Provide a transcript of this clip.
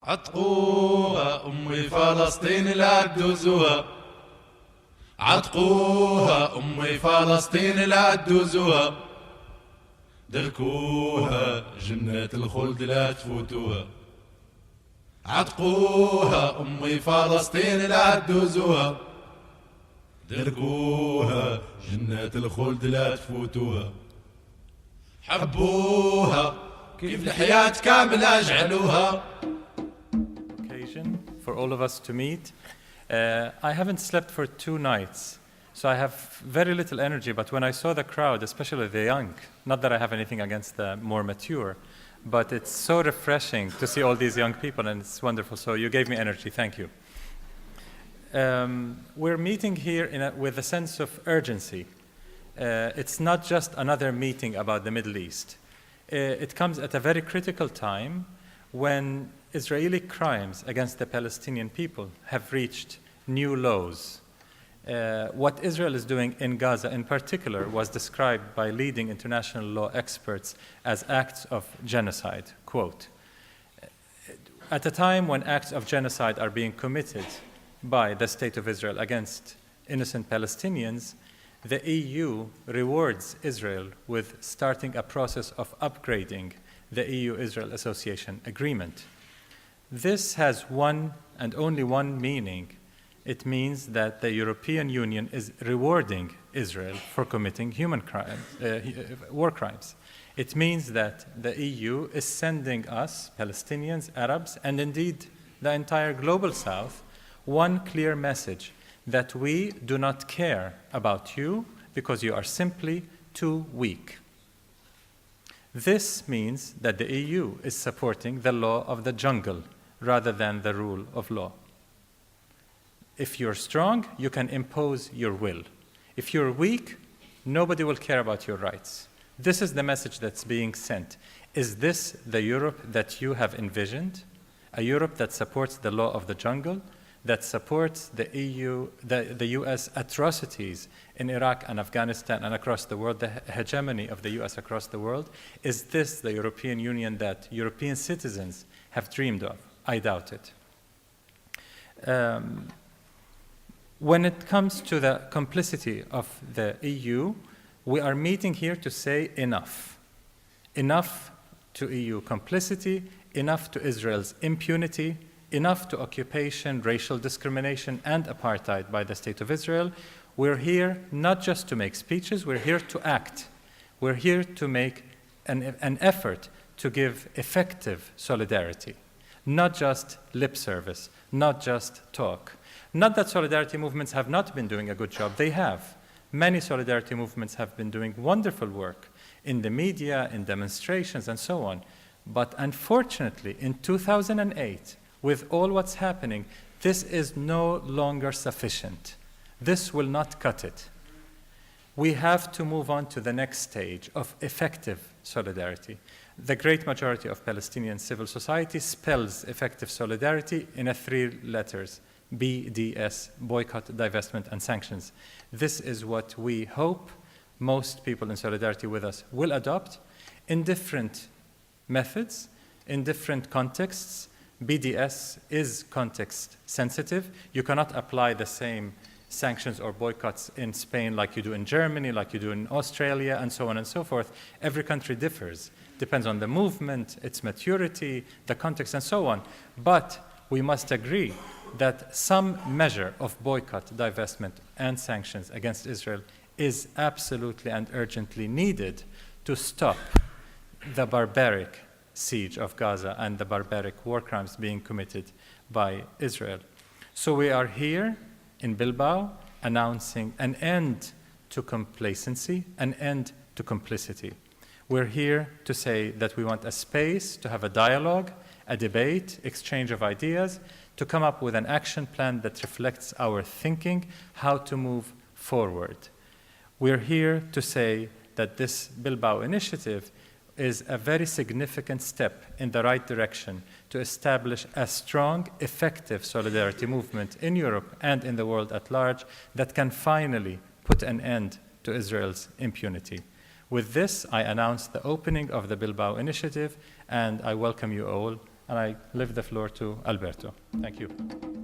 عتقوها أمي فلسطين لا تدوزوها، عتقوها أمي فلسطين لا تدوزوها، دركوها جنة الخلد لا تفوتوها، عتقوها أمي فلسطين لا تدوزوها، دركوها جنة الخلد لا تفوتوها، حبوها كيف الحياة كاملة جعلوها. Occasion for all of us to meet. I haven't slept for 2 nights, so I have very little energy, but when I saw the crowd, especially the young, not that I have anything against the more mature, but it's so refreshing to see all these young people, and it's wonderful. So you gave me energy. Thank you. We're meeting here with a sense of urgency. It's not just another meeting about the Middle East. It comes at a very critical time when Israeli crimes against the Palestinian people have reached new lows. What Israel is doing in Gaza in particular was described by leading international law experts as acts of genocide, quote. At a time when acts of genocide are being committed by the State of Israel against innocent Palestinians, the EU rewards Israel with starting a process of upgrading the EU-Israel Association Agreement. This has one and only one meaning. It means that the European Union is rewarding Israel for committing war crimes. It means that the EU is sending us, Palestinians, Arabs, and indeed the entire global South, one clear message: that we do not care about you because you are simply too weak. This means that the EU is supporting the law of the jungle rather than the rule of law. If you're strong, you can impose your will. If you're weak, nobody will care about your rights. This is the message that's being sent. Is this the Europe that you have envisioned? A Europe that supports the law of the jungle, that supports the US atrocities in Iraq and Afghanistan and across the world, the hegemony of the US across the world? Is this the European Union that European citizens have dreamed of? I doubt it. When it comes to the complicity of the EU, we are meeting here to say enough. Enough to EU complicity, enough to Israel's impunity, enough to occupation, racial discrimination, and apartheid by the State of Israel. We're here not just to make speeches, we're here to act. We're here to make an effort to give effective solidarity, not just lip service, not just talk. Not that solidarity movements have not been doing a good job, they have. Many solidarity movements have been doing wonderful work in the media, in demonstrations, and so on. But unfortunately, in 2008, with all what's happening, this is no longer sufficient. This will not cut it. We have to move on to the next stage of effective solidarity. The great majority of Palestinian civil society spells effective solidarity in 3 letters: BDS, boycott, divestment, and sanctions. This is what we hope most people in solidarity with us will adopt in different methods, in different contexts. BDS is context sensitive. You cannot apply the same sanctions or boycotts in Spain like you do in Germany, like you do in Australia, and so on and so forth. Every country differs. Depends on the movement, its maturity, the context, and so on. But we must agree that some measure of boycott, divestment, and sanctions against Israel is absolutely and urgently needed to stop the barbaric siege of Gaza and the barbaric war crimes being committed by Israel. So we are here in Bilbao announcing an end to complacency, an end to complicity. We're here to say that we want a space to have a dialogue, a debate, exchange of ideas, to come up with an action plan that reflects our thinking, how to move forward. We're here to say that this Bilbao Initiative is a very significant step in the right direction to establish a strong, effective solidarity movement in Europe and in the world at large that can finally put an end to Israel's impunity. With this, I announce the opening of the Bilbao Initiative, and I welcome you all And I leave the floor to Alberto. Thank you.